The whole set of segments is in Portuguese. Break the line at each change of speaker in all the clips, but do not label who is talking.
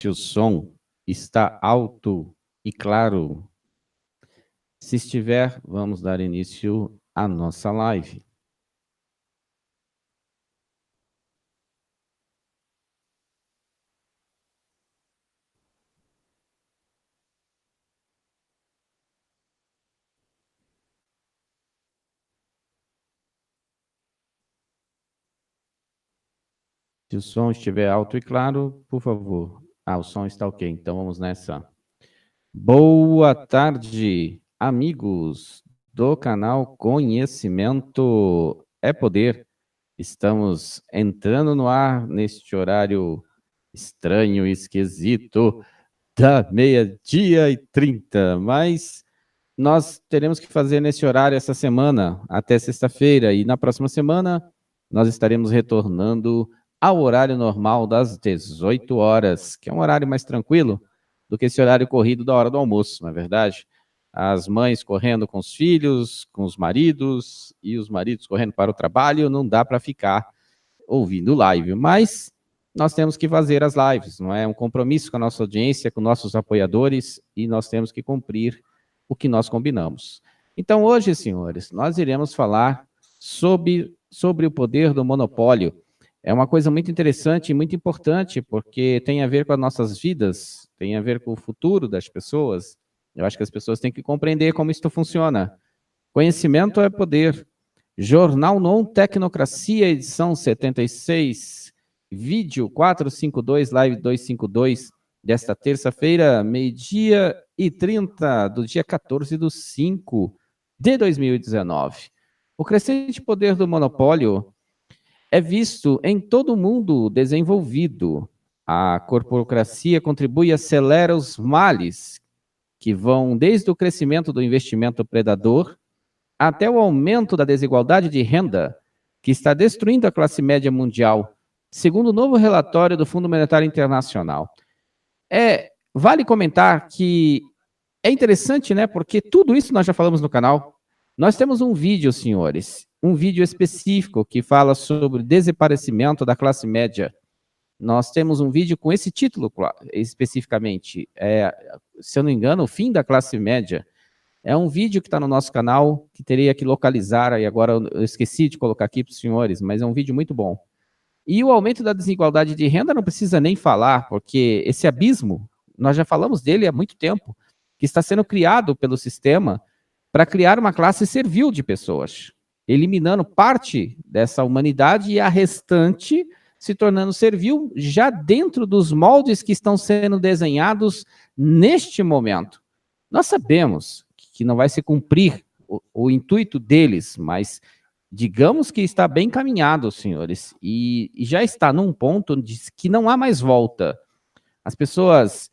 Se o som está alto e claro. Se estiver, vamos dar início à nossa live. Se o som estiver alto e claro, por favor. O som está ok, então vamos nessa. Boa tarde, amigos do canal Conhecimento é Poder. Estamos entrando no ar neste horário estranho e esquisito da 12h30, mas nós teremos que fazer nesse horário essa semana, até sexta-feira, e na próxima semana nós estaremos retornando ao horário normal das 18 horas, que é um horário mais tranquilo do que esse horário corrido da hora do almoço, na verdade. As mães correndo com os filhos, com os maridos, e os maridos correndo para o trabalho, não dá para ficar ouvindo live, mas nós temos que fazer as lives, não é? Um compromisso com a nossa audiência, com nossos apoiadores, e nós temos que cumprir o que nós combinamos. Então, hoje, senhores, nós iremos falar sobre o poder do monopólio. É uma coisa muito interessante e muito importante, porque tem a ver com as nossas vidas, tem a ver com o futuro das pessoas. Eu acho que as pessoas têm que compreender como isso funciona. Conhecimento é poder. Jornal Non Tecnocracia, edição 76, vídeo 452, live 252, desta terça-feira, 12h30, do dia 14/5 de 2019. O crescente poder do monopólio é visto em todo o mundo desenvolvido. A corporocracia contribui e acelera os males, que vão desde o crescimento do investimento predador até o aumento da desigualdade de renda, que está destruindo a classe média mundial, segundo o novo relatório do Fundo Monetário Internacional. Vale comentar que é interessante, né? Porque tudo isso nós já falamos no canal. Nós temos um vídeo, senhores, um vídeo específico que fala sobre o desaparecimento da classe média. Nós temos um vídeo com esse título especificamente. Se eu não me engano, o fim da classe média. É um vídeo que está no nosso canal, que teria que localizar, e agora eu esqueci de colocar aqui para os senhores, mas é um vídeo muito bom. E o aumento da desigualdade de renda não precisa nem falar, porque esse abismo, nós já falamos dele há muito tempo, que está sendo criado pelo sistema para criar uma classe servil de pessoas, eliminando parte dessa humanidade e a restante se tornando servil já dentro dos moldes que estão sendo desenhados neste momento. Nós sabemos que não vai se cumprir o intuito deles, mas digamos que está bem caminhado, senhores, e já está num ponto de que não há mais volta. As pessoas,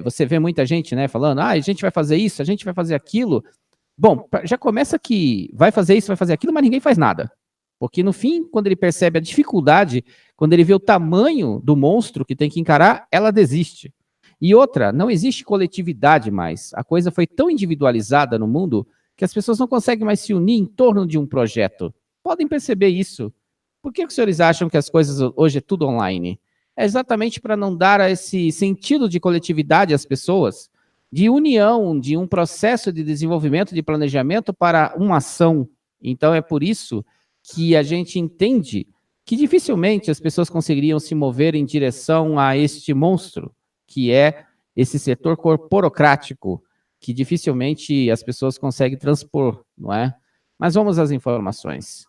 você vê muita gente, né, falando, a gente vai fazer isso, a gente vai fazer aquilo. Bom, já começa que vai fazer isso, vai fazer aquilo, mas ninguém faz nada. Porque no fim, quando ele percebe a dificuldade, quando ele vê o tamanho do monstro que tem que encarar, ela desiste. E outra, não existe coletividade mais. A coisa foi tão individualizada no mundo que as pessoas não conseguem mais se unir em torno de um projeto. Podem perceber isso. Por que os senhores acham que as coisas hoje é tudo online? É exatamente para não dar esse sentido de coletividade às pessoas, de união, de um processo de desenvolvimento, de planejamento para uma ação. Então é por isso que a gente entende que dificilmente as pessoas conseguiriam se mover em direção a este monstro, que é esse setor corporocrático, que dificilmente as pessoas conseguem transpor, não é? Mas vamos às informações.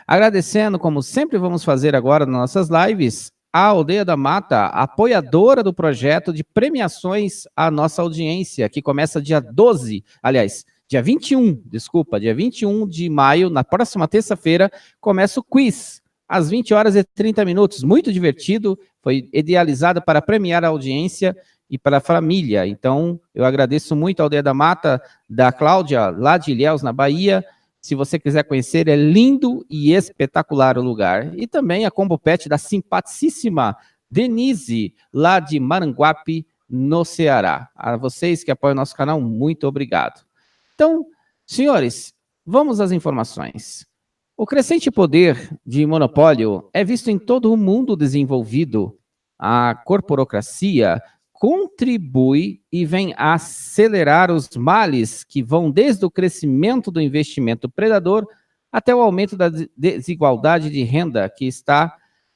Agradecendo, como sempre vamos fazer agora nas nossas lives, a Aldeia da Mata, apoiadora do projeto de premiações à nossa audiência, que começa dia 12, aliás, dia 21, desculpa, dia 21 de maio, na próxima terça-feira, começa o quiz, às 20h30, muito divertido, foi idealizado para premiar a audiência e para a família. Então, eu agradeço muito a Aldeia da Mata, da Cláudia, lá de Ilhéus, na Bahia. Se você quiser conhecer, é lindo e espetacular o lugar. E também a Combo Pet da simpaticíssima Denise, lá de Maranguape, no Ceará. A vocês que apoiam o nosso canal, muito obrigado. Então, senhores, vamos às informações. O crescente poder de monopólio é visto em todo o mundo desenvolvido. a corporocracia contribui e vem acelerar os males que vão desde o crescimento do investimento predador até o aumento da desigualdade de renda que está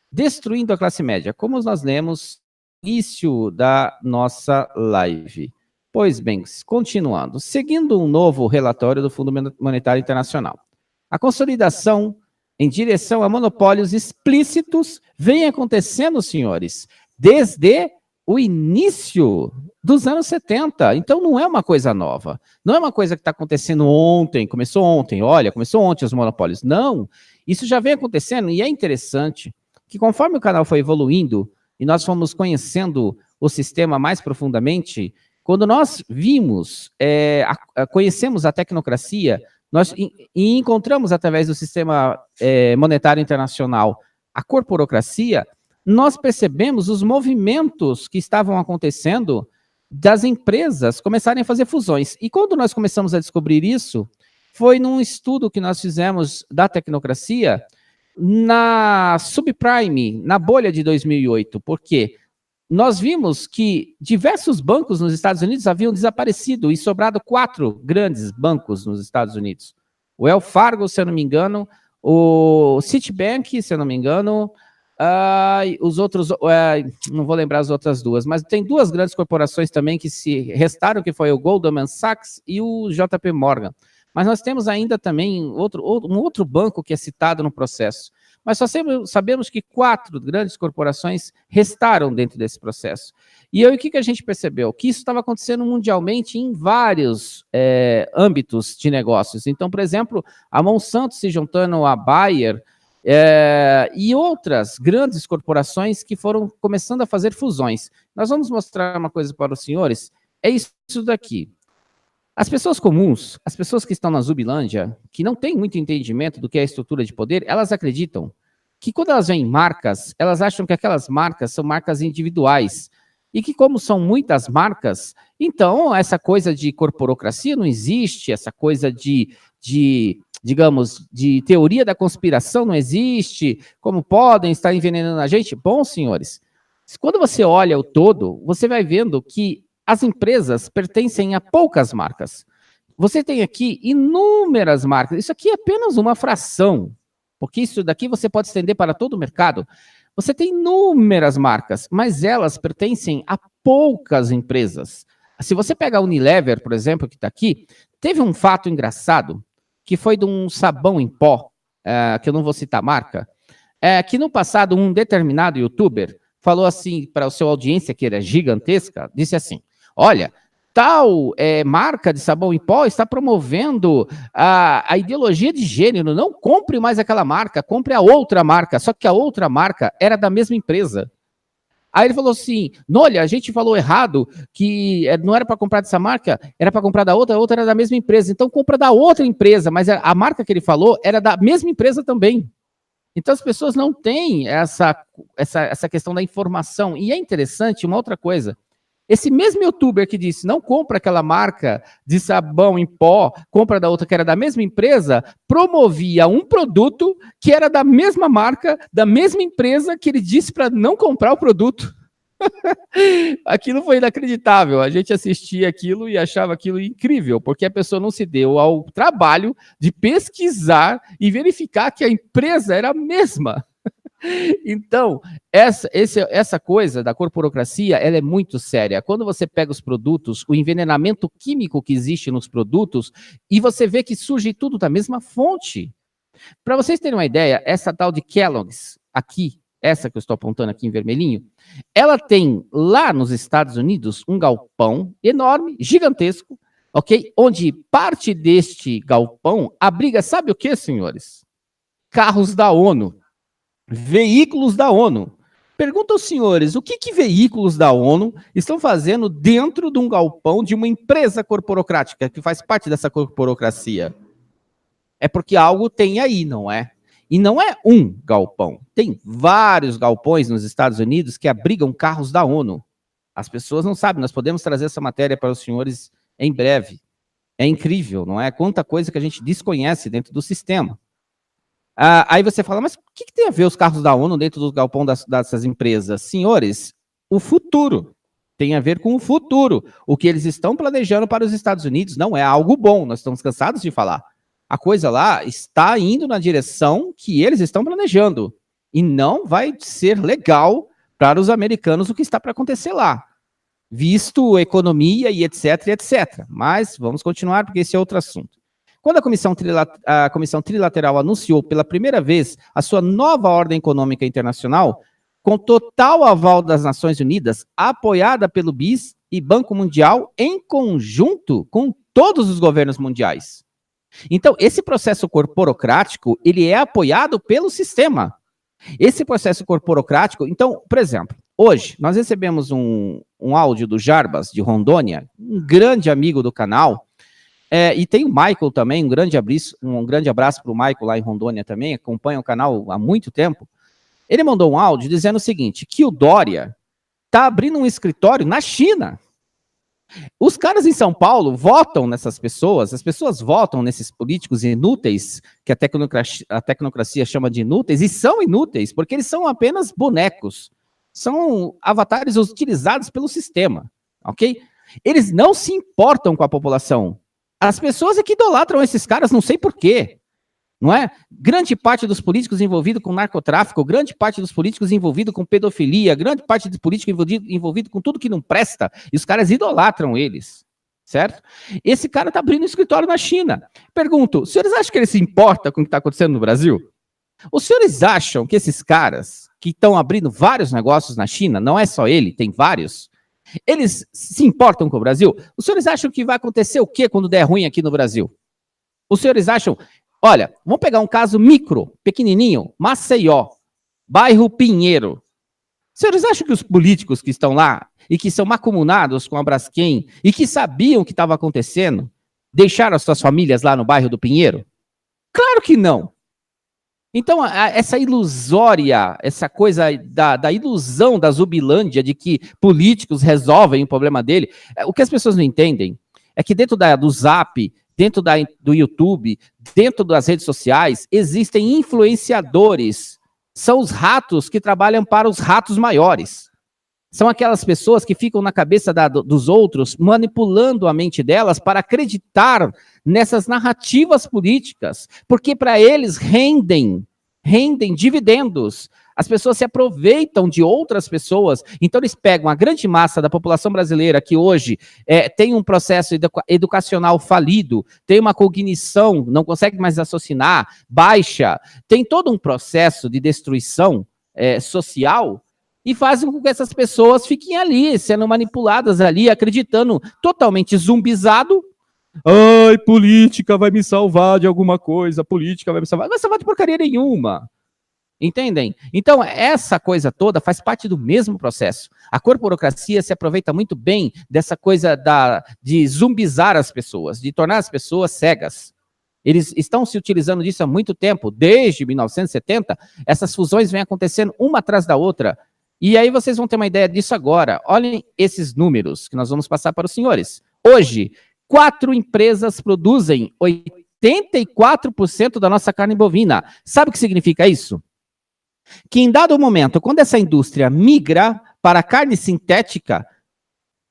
destruindo a classe média, como nós lemos no início da nossa live. Pois bem, continuando. Seguindo um novo relatório do Fundo Monetário Internacional, a consolidação em direção a monopólios explícitos vem acontecendo, senhores, desde o início dos anos 70. Então, não é uma coisa nova. Não é uma coisa que está acontecendo ontem, começou ontem. Olha, começou ontem os monopólios. Não, isso já vem acontecendo e é interessante que conforme o canal foi evoluindo e nós fomos conhecendo o sistema mais profundamente, quando nós vimos, conhecemos a tecnocracia, nós encontramos através do sistema monetário internacional a corporocracia, nós percebemos os movimentos que estavam acontecendo das empresas começarem a fazer fusões. E quando nós começamos a descobrir isso, foi num estudo que nós fizemos da tecnocracia na subprime, na bolha de 2008, porque nós vimos que diversos bancos nos Estados Unidos haviam desaparecido e sobrado 4 grandes bancos nos Estados Unidos. O Wells Fargo, se eu não me engano, o Citibank, se eu não me engano, os outros, não vou lembrar as outras duas, mas tem 2 grandes corporações também que se restaram, que foi o Goldman Sachs e o JP Morgan. Mas nós temos ainda também um outro banco que é citado no processo. Mas só sabemos que 4 grandes corporações restaram dentro desse processo. E aí o que a gente percebeu? Que isso estava acontecendo mundialmente em vários âmbitos de negócios. Então, por exemplo, a Monsanto se juntando à Bayer e outras grandes corporações que foram começando a fazer fusões. Nós vamos mostrar uma coisa para os senhores, é isso daqui. As pessoas comuns, as pessoas que estão na Zubilândia, que não têm muito entendimento do que é a estrutura de poder, elas acreditam que quando elas veem marcas, elas acham que aquelas marcas são marcas individuais. E que como são muitas marcas, então essa coisa de corporocracia não existe, essa coisa digamos, de teoria da conspiração não existe, como podem estar envenenando a gente? Bom, senhores, quando você olha o todo, você vai vendo que as empresas pertencem a poucas marcas. Você tem aqui inúmeras marcas. Isso aqui é apenas uma fração, porque isso daqui você pode estender para todo o mercado. Você tem inúmeras marcas, mas elas pertencem a poucas empresas. Se você pega a Unilever, por exemplo, que está aqui, teve um fato engraçado, que foi de um sabão em pó, que eu não vou citar a marca, que no passado um determinado youtuber falou assim para a sua audiência, que era gigantesca, disse assim, olha, tal marca de sabão em pó está promovendo a ideologia de gênero, não compre mais aquela marca, compre a outra marca, só que a outra marca era da mesma empresa. Aí ele falou assim, olha, a gente falou errado, que não era para comprar dessa marca, era para comprar da outra, a outra era da mesma empresa, então compra da outra empresa, mas a marca que ele falou era da mesma empresa também. Então as pessoas não têm essa questão da informação, e é interessante uma outra coisa, esse mesmo youtuber que disse, não compra aquela marca de sabão em pó, compra da outra que era da mesma empresa, promovia um produto que era da mesma marca, da mesma empresa, que ele disse para não comprar o produto. Aquilo foi inacreditável, a gente assistia aquilo e achava aquilo incrível, porque a pessoa não se deu ao trabalho de pesquisar e verificar que a empresa era a mesma. Então, essa coisa da corporocracia, ela é muito séria. Quando você pega os produtos, o envenenamento químico que existe nos produtos, e você vê que surge tudo da mesma fonte. Para vocês terem uma ideia, essa tal de Kellogg's, aqui, essa que eu estou apontando aqui em vermelhinho, ela tem lá nos Estados Unidos um galpão enorme, gigantesco, ok? Onde parte deste galpão abriga, sabe o que, senhores? Carros da ONU. Veículos da ONU. Pergunta aos senhores, o que veículos da ONU estão fazendo dentro de um galpão de uma empresa corporocrática que faz parte dessa corporocracia? É porque algo tem aí, não é? E não é um galpão. Tem vários galpões nos Estados Unidos que abrigam carros da ONU. As pessoas não sabem, nós podemos trazer essa matéria para os senhores em breve. É incrível, não é? Quanta coisa que a gente desconhece dentro do sistema. Aí você fala, mas o que tem a ver os carros da ONU dentro do galpão dessas empresas? Senhores, o futuro tem a ver com o futuro. O que eles estão planejando para os Estados Unidos não é algo bom, nós estamos cansados de falar. A coisa lá está indo na direção que eles estão planejando. E não vai ser legal para os americanos o que está para acontecer lá. Visto economia e etc, etc. Mas vamos continuar, porque esse é outro assunto. Quando a Comissão Trilateral anunciou pela primeira vez a sua nova ordem econômica internacional, com total aval das Nações Unidas, apoiada pelo BIS e Banco Mundial, em conjunto com todos os governos mundiais. Então, esse processo corporocrático, ele é apoiado pelo sistema. Esse processo corporocrático, então, por exemplo, hoje nós recebemos um áudio do Jarbas, de Rondônia, um grande amigo do canal, e tem o Michael também, um grande abraço para o Michael lá em Rondônia também, acompanha o canal há muito tempo. Ele mandou um áudio dizendo o seguinte, que o Dória está abrindo um escritório na China. Os caras em São Paulo votam nessas pessoas, as pessoas votam nesses políticos inúteis, que a tecnocracia chama de inúteis, e são inúteis, porque eles são apenas bonecos. São avatares utilizados pelo sistema, ok? Eles não se importam com a população. As pessoas é que idolatram esses caras, não sei porquê, não é? Grande parte dos políticos envolvidos com narcotráfico, grande parte dos políticos envolvidos com pedofilia, grande parte dos políticos envolvidos com tudo que não presta, e os caras idolatram eles, certo? Esse cara está abrindo um escritório na China. Pergunto, os senhores acham que ele se importa com o que está acontecendo no Brasil? Os senhores acham que esses caras que estão abrindo vários negócios na China, não é só ele, tem vários, eles se importam com o Brasil? Os senhores acham que vai acontecer o quê quando der ruim aqui no Brasil? Os senhores acham... Olha, vamos pegar um caso micro, pequenininho, Maceió, bairro Pinheiro. Os senhores acham que os políticos que estão lá e que são macumunados com a Braskem e que sabiam o que estava acontecendo, deixaram as suas famílias lá no bairro do Pinheiro? Claro que não. Então, essa ilusória, essa coisa da ilusão da Zubilândia de que políticos resolvem o problema dele, o que as pessoas não entendem é que dentro do Zap, dentro do YouTube, dentro das redes sociais, existem influenciadores. São os ratos que trabalham para os ratos maiores. São aquelas pessoas que ficam na cabeça dos outros, manipulando a mente delas para acreditar nessas narrativas políticas, porque para eles rendem dividendos. As pessoas se aproveitam de outras pessoas, então eles pegam a grande massa da população brasileira que hoje tem um processo educacional falido, tem uma cognição, não consegue mais raciocinar, baixa, tem todo um processo de destruição social e fazem com que essas pessoas fiquem ali, sendo manipuladas ali, acreditando totalmente zumbizado. Ai, política vai me salvar de alguma coisa, política vai me salvar. Não vai salvar de porcaria nenhuma. Entendem? Então, essa coisa toda faz parte do mesmo processo. A corporocracia se aproveita muito bem dessa coisa de zumbizar as pessoas, de tornar as pessoas cegas. Eles estão se utilizando disso há muito tempo, desde 1970, essas fusões vêm acontecendo uma atrás da outra. E aí vocês vão ter uma ideia disso agora. Olhem esses números que nós vamos passar para os senhores. Hoje, 4 empresas produzem 84% da nossa carne bovina. Sabe o que significa isso? Que em dado momento, quando essa indústria migra para a carne sintética,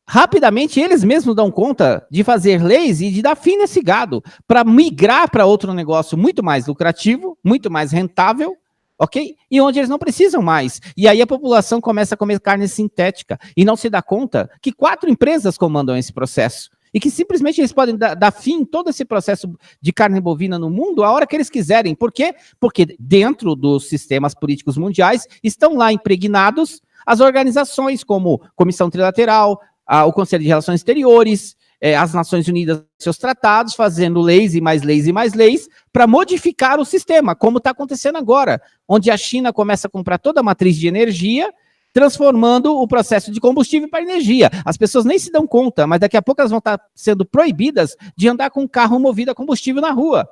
rapidamente eles mesmos dão conta de fazer leis e de dar fim nesse gado, para migrar para outro negócio muito mais lucrativo, muito mais rentável, ok? E onde eles não precisam mais. E aí a população começa a comer carne sintética e não se dá conta que 4 empresas comandam esse processo. E que simplesmente eles podem dar fim em todo esse processo de carne bovina no mundo a hora que eles quiserem. Por quê? Porque dentro dos sistemas políticos mundiais estão lá impregnados as organizações como Comissão Trilateral, o Conselho de Relações Exteriores, as Nações Unidas, seus tratados, fazendo leis e mais leis e mais leis para modificar o sistema, como está acontecendo agora, onde a China começa a comprar toda a matriz de energia, transformando o processo de combustível para energia. As pessoas nem se dão conta, mas daqui a pouco elas vão estar sendo proibidas de andar com um carro movido a combustível na rua.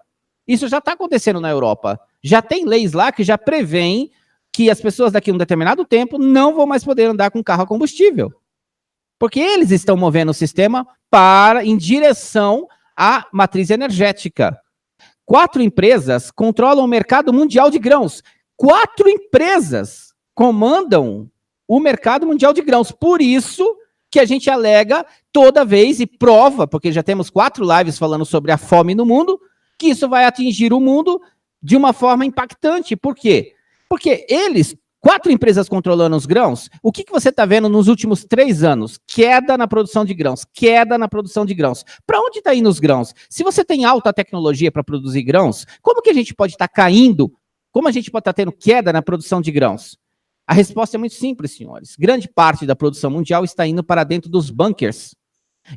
Isso já está acontecendo na Europa. Já tem leis lá que já prevêem que as pessoas daqui a um determinado tempo não vão mais poder andar com carro a combustível. Porque eles estão movendo o sistema em direção à matriz energética. 4 empresas controlam o mercado mundial de grãos. 4 empresas comandam o mercado mundial de grãos. Por isso que a gente alega toda vez e prova, porque já temos 4 lives falando sobre a fome no mundo, que isso vai atingir o mundo de uma forma impactante. Por quê? Porque 4 empresas controlando os grãos, o que você está vendo nos últimos 3 anos? Queda na produção de grãos, queda na produção de grãos. Para onde está indo os grãos? Se você tem alta tecnologia para produzir grãos, como que a gente pode estar caindo? Como a gente pode estar tendo queda na produção de grãos? A resposta é muito simples, senhores. Grande parte da produção mundial está indo para dentro dos bunkers.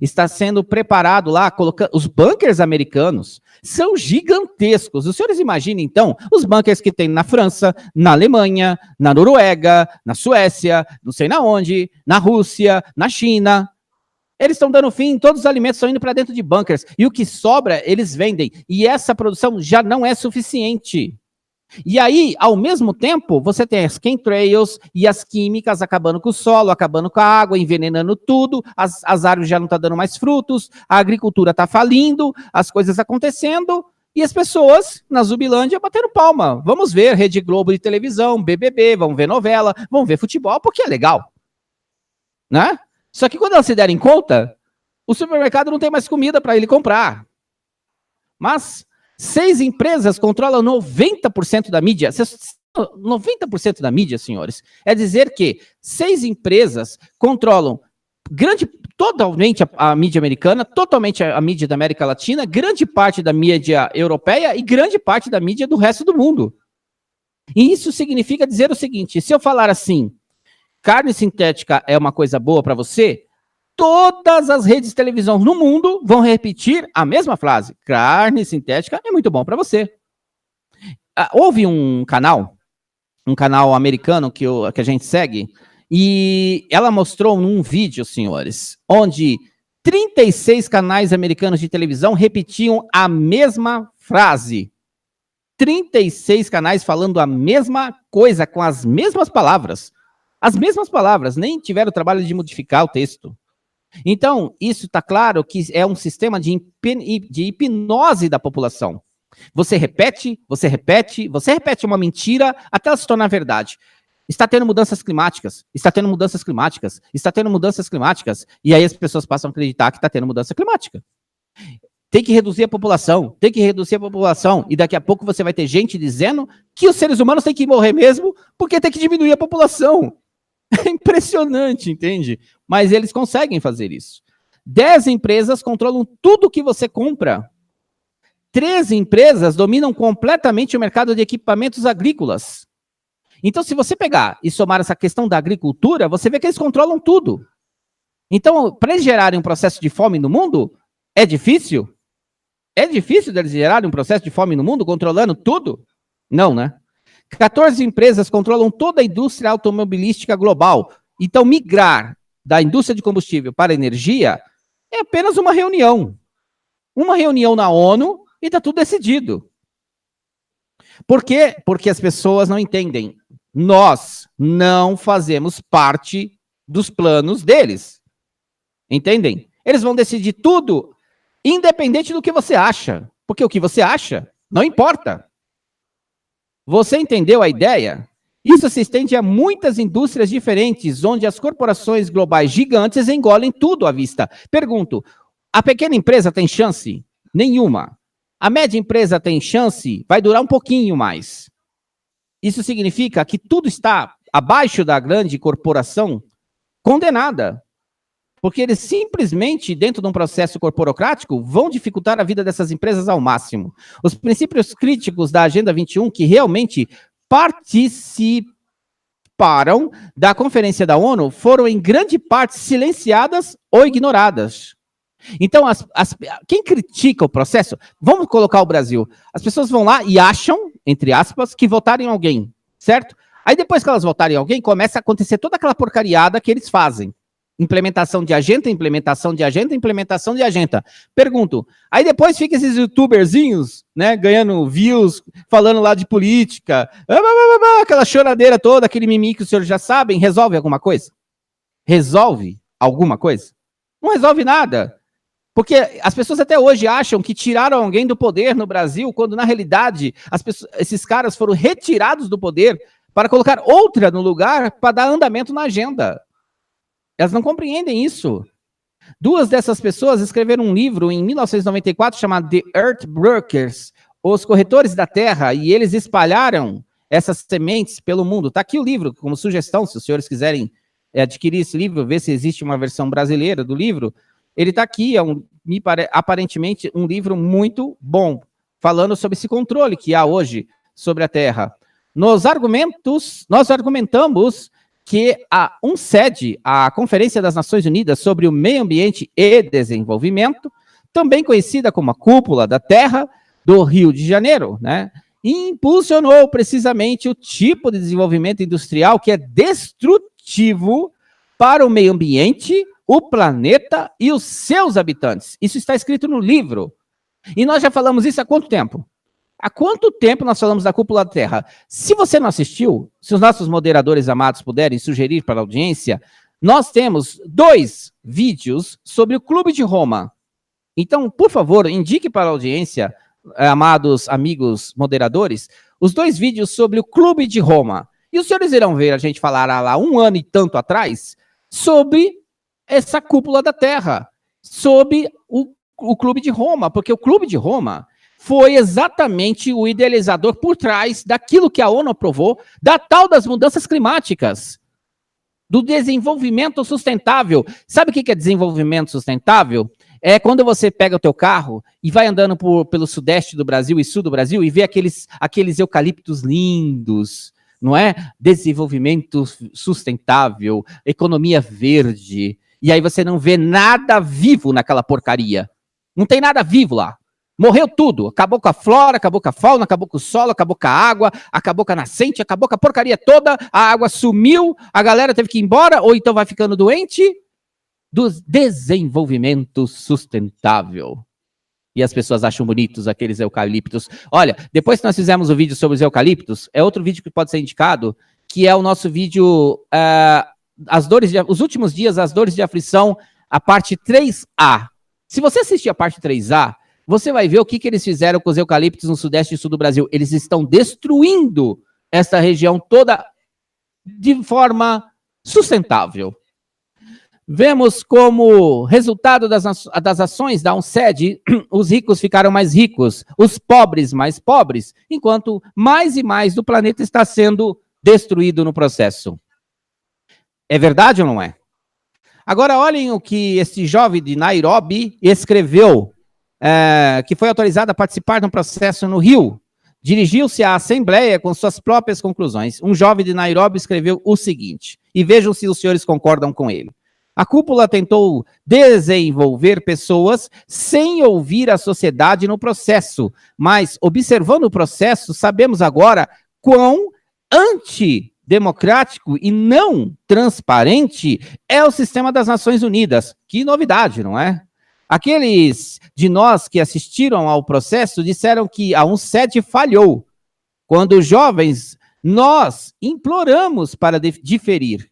Está sendo preparado lá, colocando. Os bunkers americanos são gigantescos. Os senhores imaginem, então, os bunkers que tem na França, na Alemanha, na Noruega, na Suécia, não sei na onde, na Rússia, na China. Eles estão dando fim, todos os alimentos estão indo para dentro de bunkers. E o que sobra, eles vendem. E essa produção já não é suficiente. E aí, ao mesmo tempo, você tem as chemtrails e as químicas acabando com o solo, acabando com a água, envenenando tudo, as árvores já não estão dando mais frutos, a agricultura está falindo, as coisas acontecendo, e as pessoas, na Zumbilândia, batendo palma. Vamos ver Rede Globo de televisão, BBB, vamos ver novela, vamos ver futebol, porque é legal. Né? Só que quando elas se derem conta, o supermercado não tem mais comida para ele comprar. Mas 6 empresas controlam 90% da mídia. 90% da mídia, senhores. É dizer que 6 empresas controlam totalmente a mídia americana, totalmente a mídia da América Latina, grande parte da mídia europeia e grande parte da mídia do resto do mundo. E isso significa dizer o seguinte: se eu falar assim, carne sintética é uma coisa boa para você, todas as redes de televisão no mundo vão repetir a mesma frase. Carne sintética é muito bom para você. Houve um canal americano que a gente segue, e ela mostrou num vídeo, senhores, onde 36 canais americanos de televisão repetiam a mesma frase. 36 canais falando a mesma coisa, com as mesmas palavras. As mesmas palavras, nem tiveram o trabalho de modificar o texto. Então, isso está claro que é um sistema de hipnose da população. Você repete uma mentira até ela se tornar verdade. Está tendo mudanças climáticas, e aí as pessoas passam a acreditar que está tendo mudança climática. Tem que reduzir a população, e daqui a pouco você vai ter gente dizendo que os seres humanos têm que morrer mesmo, porque tem que diminuir a população. É impressionante, entende? Mas eles conseguem fazer isso. 10 empresas controlam tudo que você compra. 13 empresas dominam completamente o mercado de equipamentos agrícolas. Então, se você pegar e somar essa questão da agricultura, você vê que eles controlam tudo. Então, para eles gerarem um processo de fome no mundo, é difícil? É difícil deles gerarem um processo de fome no mundo controlando tudo? Não, né? 14 empresas controlam toda a indústria automobilística global. Então, migrar da indústria de combustível para energia é apenas uma reunião. Uma reunião na ONU e está tudo decidido. Por quê? Porque as pessoas não entendem. Nós não fazemos parte dos planos deles. Entendem? Eles vão decidir tudo, independente do que você acha. Porque o que você acha não importa. Você entendeu a ideia? Isso se estende a muitas indústrias diferentes, onde as corporações globais gigantes engolem tudo à vista. Pergunto, a pequena empresa tem chance? Nenhuma. A média empresa tem chance? Vai durar um pouquinho mais. Isso significa que tudo está abaixo da grande corporação condenada. Porque eles simplesmente, dentro de um processo corporocrático, vão dificultar a vida dessas empresas ao máximo. Os princípios críticos da Agenda 21, que realmente participaram da Conferência da ONU, foram em grande parte silenciadas ou ignoradas. Então, quem critica o processo, vamos colocar o Brasil, as pessoas vão lá e acham, entre aspas, que votaram em alguém, certo? Aí depois que elas votarem em alguém, começa a acontecer toda aquela porcariada que eles fazem. Implementação de agenda. Pergunto, aí depois fica esses youtuberzinhos, né, ganhando views, falando lá de política, aquela choradeira toda, aquele mimimi que os senhores já sabem, resolve alguma coisa? Resolve alguma coisa? Não resolve nada. Porque as pessoas até hoje acham que tiraram alguém do poder no Brasil, quando na realidade esses caras foram retirados do poder para colocar outra no lugar para dar andamento na agenda. Elas não compreendem isso. Duas dessas pessoas escreveram um livro em 1994 chamado The Earth Brokers, Os Corretores da Terra, e eles espalharam essas sementes pelo mundo. Está aqui o livro, como sugestão, se os senhores quiserem adquirir esse livro, ver se existe uma versão brasileira do livro. Ele está aqui, aparentemente um livro muito bom, falando sobre esse controle que há hoje sobre a Terra. Nós argumentamos que a UNCED, a Conferência das Nações Unidas sobre o Meio Ambiente e Desenvolvimento, também conhecida como a Cúpula da Terra do Rio de Janeiro, né, impulsionou precisamente o tipo de desenvolvimento industrial que é destrutivo para o meio ambiente, o planeta e os seus habitantes. Isso está escrito no livro. E nós já falamos isso há quanto tempo? Há quanto tempo nós falamos da Cúpula da Terra? Se você não assistiu, se os nossos moderadores amados puderem sugerir para a audiência, nós temos 2 vídeos sobre o Clube de Roma. Então, por favor, indique para a audiência, amados amigos moderadores, os 2 vídeos sobre o Clube de Roma. E os senhores irão ver a gente falar lá 1 ano e tanto atrás sobre essa Cúpula da Terra, sobre o Clube de Roma, porque o Clube de Roma foi exatamente o idealizador por trás daquilo que a ONU aprovou, da tal das mudanças climáticas, do desenvolvimento sustentável. Sabe o que é desenvolvimento sustentável? É quando você pega o teu carro e vai andando pelo sudeste do Brasil e sul do Brasil e vê aqueles eucaliptos lindos, não é? Desenvolvimento sustentável, economia verde, e aí você não vê nada vivo naquela porcaria. Não tem nada vivo lá. Morreu tudo. Acabou com a flora, acabou com a fauna, acabou com o solo, acabou com a água, acabou com a nascente, acabou com a porcaria toda, a água sumiu, a galera teve que ir embora, ou então vai ficando doente. Do desenvolvimento sustentável. E as pessoas acham bonitos aqueles eucaliptos. Olha, depois que nós fizemos o vídeo sobre os eucaliptos, é outro vídeo que pode ser indicado, que é o nosso vídeo os últimos dias, as dores de aflição, a parte 3A. Se você assistir a parte 3A, você vai ver o que eles fizeram com os eucaliptos no sudeste e sul do Brasil. Eles estão destruindo essa região toda de forma sustentável. Vemos como resultado das ações da UNCED, os ricos ficaram mais ricos, os pobres mais pobres, enquanto mais e mais do planeta está sendo destruído no processo. É verdade ou não é? Agora olhem o que esse jovem de Nairobi escreveu, que foi autorizado a participar de um processo no Rio. Dirigiu-se à Assembleia com suas próprias conclusões. Um jovem de Nairobi escreveu o seguinte, e vejam se os senhores concordam com ele. A cúpula tentou desenvolver pessoas sem ouvir a sociedade no processo, mas, observando o processo, sabemos agora quão antidemocrático e não transparente é o sistema das Nações Unidas. Que novidade, não é? Aqueles de nós que assistiram ao processo disseram que a UNCED falhou. Quando jovens, nós imploramos para diferir.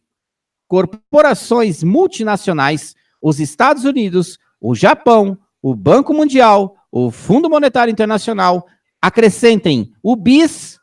Corporações multinacionais, os Estados Unidos, o Japão, o Banco Mundial, o Fundo Monetário Internacional, acrescentem, o BIS,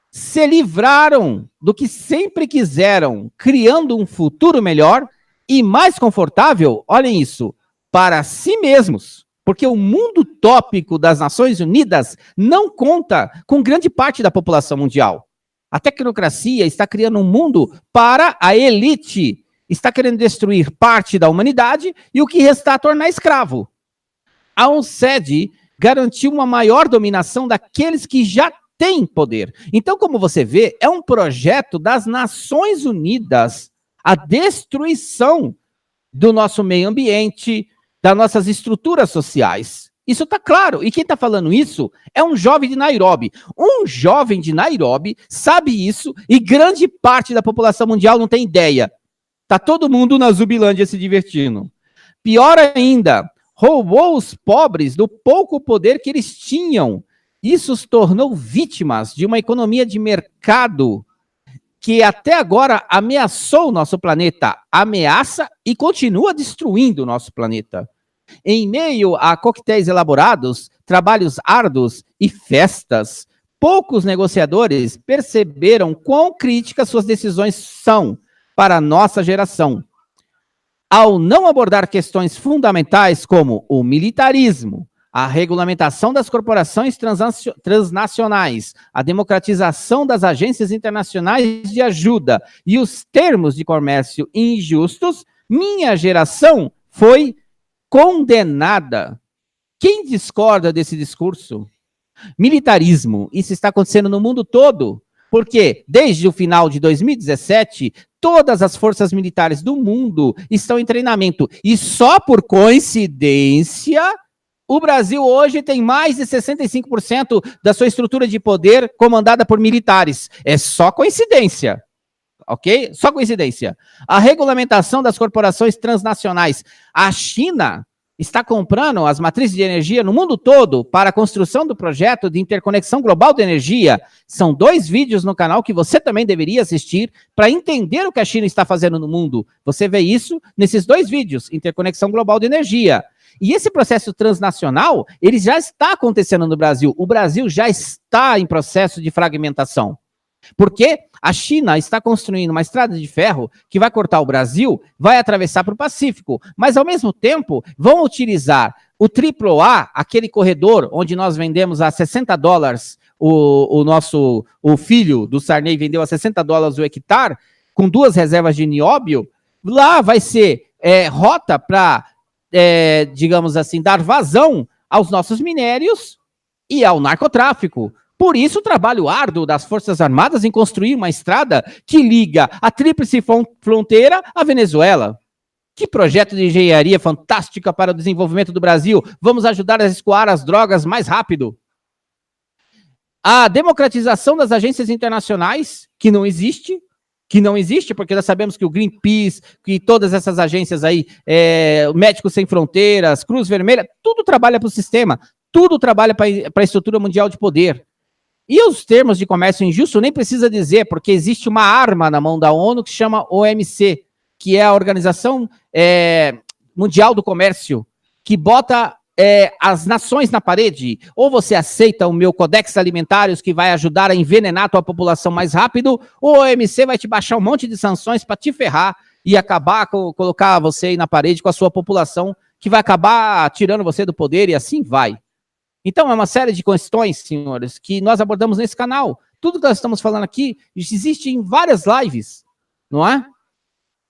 se livraram do que sempre quiseram, criando um futuro melhor e mais confortável, olhem isso, para si mesmos, porque o mundo utópico das Nações Unidas não conta com grande parte da população mundial. A tecnocracia está criando um mundo para a elite, está querendo destruir parte da humanidade e o que restar tornar escravo. A UNCED garantiu uma maior dominação daqueles que já têm poder. Então, como você vê, é um projeto das Nações Unidas, a destruição do nosso meio ambiente, das nossas estruturas sociais. Isso está claro. E quem está falando isso é um jovem de Nairobi. Um jovem de Nairobi sabe isso e grande parte da população mundial não tem ideia. Está todo mundo na Zumbilândia se divertindo. Pior ainda, roubou os pobres do pouco poder que eles tinham. Isso os tornou vítimas de uma economia de mercado que até agora ameaçou o nosso planeta, ameaça e continua destruindo o nosso planeta. Em meio a coquetéis elaborados, trabalhos árduos e festas, poucos negociadores perceberam quão críticas suas decisões são para a nossa geração. Ao não abordar questões fundamentais como o militarismo, a regulamentação das corporações transnacionais, a democratização das agências internacionais de ajuda e os termos de comércio injustos, minha geração foi condenada. Quem discorda desse discurso? Militarismo, isso está acontecendo no mundo todo, porque desde o final de 2017, todas as forças militares do mundo estão em treinamento, e só por coincidência, o Brasil hoje tem mais de 65% da sua estrutura de poder comandada por militares. É só coincidência. Ok? Só coincidência. A regulamentação das corporações transnacionais. A China está comprando as matrizes de energia no mundo todo para a construção do projeto de interconexão global de energia. São 2 vídeos no canal que você também deveria assistir para entender o que a China está fazendo no mundo. Você vê isso nesses 2 vídeos, interconexão global de energia. E esse processo transnacional, ele já está acontecendo no Brasil. O Brasil já está em processo de fragmentação. Porque a China está construindo uma estrada de ferro que vai cortar o Brasil, vai atravessar para o Pacífico, mas ao mesmo tempo vão utilizar o AAA, aquele corredor onde nós vendemos a $60, o filho do Sarney vendeu a $60 o hectare, com 2 reservas de nióbio. Lá vai ser rota para, digamos assim, dar vazão aos nossos minérios e ao narcotráfico. Por isso, o trabalho árduo das Forças Armadas em construir uma estrada que liga a tríplice fronteira à Venezuela. Que projeto de engenharia fantástica para o desenvolvimento do Brasil. Vamos ajudar a escoar as drogas mais rápido. A democratização das agências internacionais, que não existe, porque nós sabemos que o Greenpeace, que todas essas agências aí, Médicos Sem Fronteiras, Cruz Vermelha, tudo trabalha para o sistema, tudo trabalha para a estrutura mundial de poder. E os termos de comércio injusto nem precisa dizer, porque existe uma arma na mão da ONU que se chama OMC, que é a Organização Mundial do Comércio, que bota as nações na parede. Ou você aceita o meu Codex Alimentários, que vai ajudar a envenenar a tua população mais rápido, ou a OMC vai te baixar um monte de sanções para te ferrar e acabar colocar você aí na parede com a sua população, que vai acabar tirando você do poder e assim vai. Então, é uma série de questões, senhores, que nós abordamos nesse canal. Tudo que nós estamos falando aqui existe em várias lives, não é?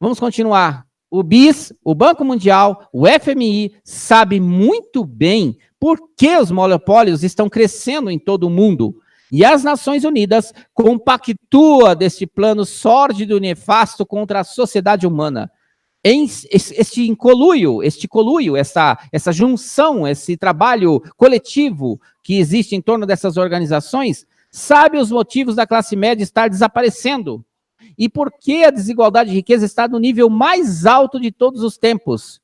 Vamos continuar. O BIS, o Banco Mundial, o FMI, sabe muito bem por que os monopólios estão crescendo em todo o mundo. E as Nações Unidas compactua deste plano sórdido e nefasto contra a sociedade humana. Este coluio, essa junção, esse trabalho coletivo que existe em torno dessas organizações, sabe os motivos da classe média estar desaparecendo e por que a desigualdade de riqueza está no nível mais alto de todos os tempos.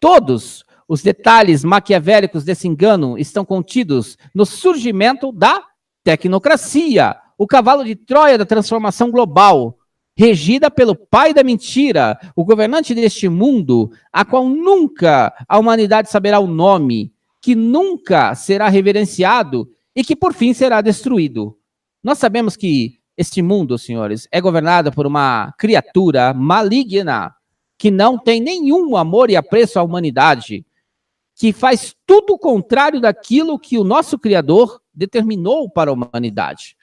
Todos os detalhes maquiavélicos desse engano estão contidos no surgimento da tecnocracia, o cavalo de Troia da transformação global, regida pelo pai da mentira, o governante deste mundo, a qual nunca a humanidade saberá o nome, que nunca será reverenciado e que por fim será destruído. Nós sabemos que este mundo, senhores, é governado por uma criatura maligna, que não tem nenhum amor e apreço à humanidade, que faz tudo o contrário daquilo que o nosso Criador determinou para a humanidade.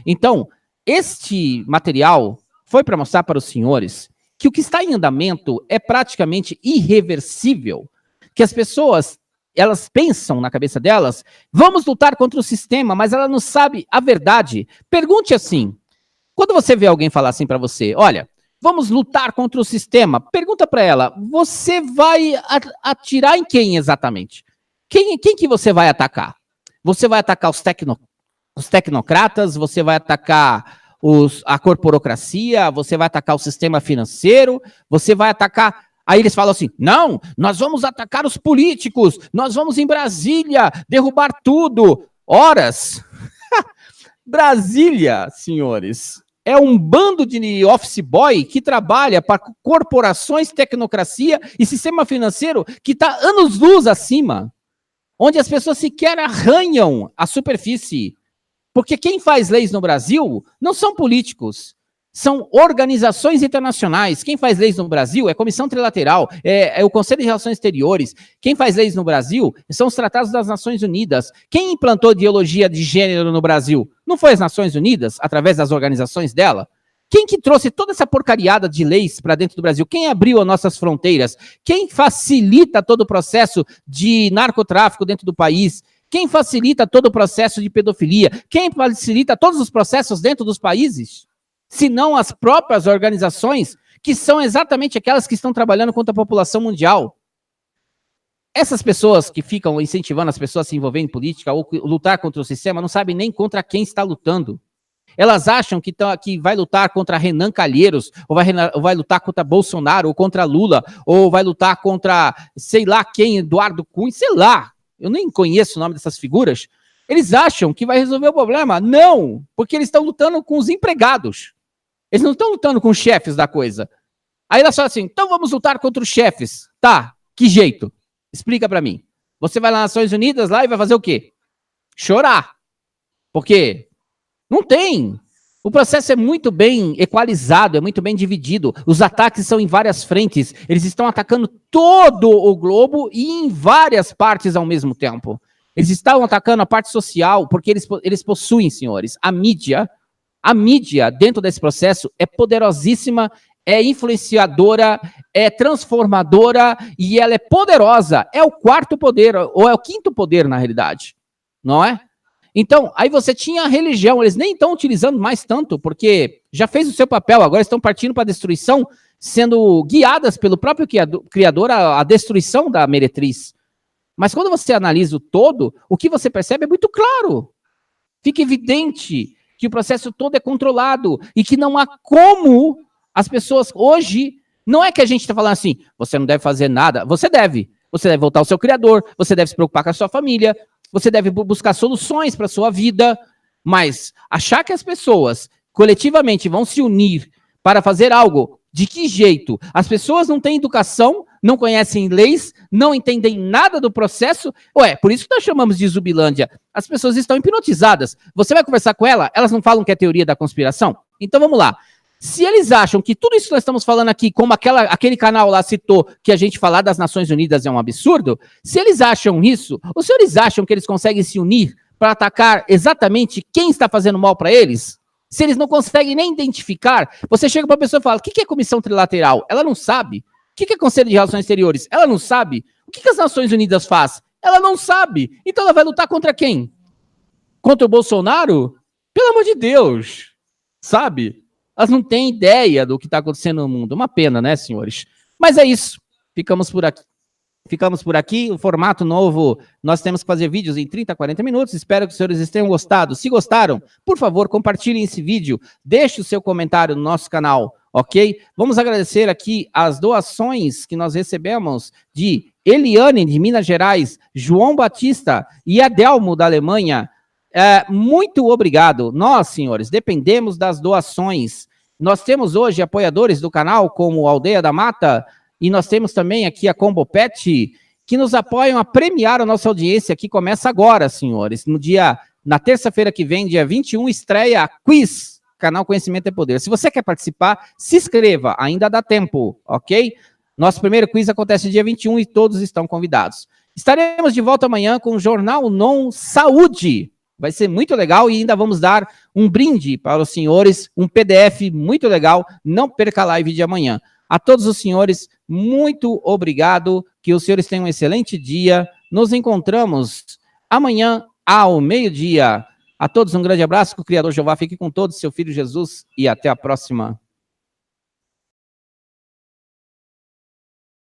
Então, este material foi para mostrar para os senhores que o que está em andamento é praticamente irreversível, que as pessoas, elas pensam na cabeça delas, vamos lutar contra o sistema, mas ela não sabe a verdade. Pergunte assim, quando você vê alguém falar assim para você, olha, vamos lutar contra o sistema, pergunta para ela, você vai atirar em quem exatamente? Quem que você vai atacar? Você vai atacar os tecnocratas, você vai atacar a corporocracia, você vai atacar o sistema financeiro, você vai atacar... Aí eles falam assim, não, nós vamos atacar os políticos, nós vamos em Brasília derrubar tudo. Horas. Brasília, senhores, é um bando de office boy que trabalha para corporações, tecnocracia e sistema financeiro que está anos-luz acima, onde as pessoas sequer arranham a superfície. Porque quem faz leis no Brasil não são políticos, são organizações internacionais. Quem faz leis no Brasil é a Comissão Trilateral, é o Conselho de Relações Exteriores. Quem faz leis no Brasil são os Tratados das Nações Unidas. Quem implantou ideologia de gênero no Brasil? Não foi as Nações Unidas, através das organizações dela? Quem que trouxe toda essa porcariada de leis para dentro do Brasil? Quem abriu as nossas fronteiras? Quem facilita todo o processo de narcotráfico dentro do país? Quem facilita todo o processo de pedofilia? Quem facilita todos os processos dentro dos países? Se não as próprias organizações, que são exatamente aquelas que estão trabalhando contra a população mundial. Essas pessoas que ficam incentivando as pessoas a se envolver em política ou lutar contra o sistema, não sabem nem contra quem está lutando. Elas acham que vai lutar contra Renan Calheiros, ou vai lutar contra Bolsonaro, ou contra Lula, ou vai lutar contra, sei lá quem, Eduardo Cunha, sei lá. Eu nem conheço o nome dessas figuras. Eles acham que vai resolver o problema. Não, porque eles estão lutando com os empregados. Eles não estão lutando com os chefes da coisa. Aí elas falam assim, então vamos lutar contra os chefes. Tá, que jeito? Explica pra mim. Você vai lá nas Nações Unidas lá e vai fazer o quê? Chorar. Porque não tem. O processo é muito bem equalizado, é muito bem dividido. Os ataques são em várias frentes. Eles estão atacando todo o globo e em várias partes ao mesmo tempo. Eles estão atacando a parte social, porque eles possuem, senhores, a mídia dentro desse processo é poderosíssima, é influenciadora, é transformadora e ela é poderosa. É o quarto poder, ou é o quinto poder, na realidade. Não é? Então, aí você tinha a religião, eles nem estão utilizando mais tanto, porque já fez o seu papel, agora estão partindo para a destruição, sendo guiadas pelo próprio Criador a destruição da meretriz. Mas quando você analisa o todo, o que você percebe é muito claro. Fica evidente que o processo todo é controlado e que não há como as pessoas hoje... Não é que a gente está falando assim, você não deve fazer nada. Você deve voltar ao seu Criador, você deve se preocupar com a sua família, você deve buscar soluções para a sua vida, mas achar que as pessoas coletivamente vão se unir para fazer algo, de que jeito? As pessoas não têm educação, não conhecem leis, não entendem nada do processo. Por isso que nós chamamos de Zumbilândia. As pessoas estão hipnotizadas. Você vai conversar com elas não falam que é teoria da conspiração? Então vamos lá. Se eles acham que tudo isso que nós estamos falando aqui, como aquele canal lá citou, que a gente falar das Nações Unidas é um absurdo, se eles acham isso, os senhores acham que eles conseguem se unir para atacar exatamente quem está fazendo mal para eles? Se eles não conseguem nem identificar, você chega para a pessoa e fala, o que é Comissão Trilateral? Ela não sabe. O que é Conselho de Relações Exteriores? Ela não sabe. O que as Nações Unidas faz? Ela não sabe. Então ela vai lutar contra quem? Contra o Bolsonaro? Pelo amor de Deus. Sabe? Elas não têm ideia do que está acontecendo no mundo. Uma pena, né, senhores? Mas é isso. Ficamos por aqui. O formato novo, nós temos que fazer vídeos em 30, 40 minutos. Espero que os senhores tenham gostado. Se gostaram, por favor, compartilhem esse vídeo. Deixe o seu comentário no nosso canal, ok? Vamos agradecer aqui as doações que nós recebemos de Eliane, de Minas Gerais, João Batista e Adelmo, da Alemanha. Muito obrigado. Nós, senhores, dependemos das doações. Nós temos hoje apoiadores do canal, como Aldeia da Mata, e nós temos também aqui a Combo Pet, que nos apoiam a premiar a nossa audiência, que começa agora, senhores. Na terça-feira que vem, dia 21, estreia a Quiz, canal Conhecimento é Poder. Se você quer participar, se inscreva, ainda dá tempo, ok? Nosso primeiro quiz acontece dia 21 e todos estão convidados. Estaremos de volta amanhã com o Jornal Non Saúde. Vai ser muito legal e ainda vamos dar um brinde para os senhores, um PDF muito legal. Não perca a live de amanhã. A todos os senhores, muito obrigado. Que os senhores tenham um excelente dia. Nos encontramos amanhã ao meio-dia. A todos um grande abraço. Que o Criador Jeová fique com todos, seu Filho Jesus, e até a próxima.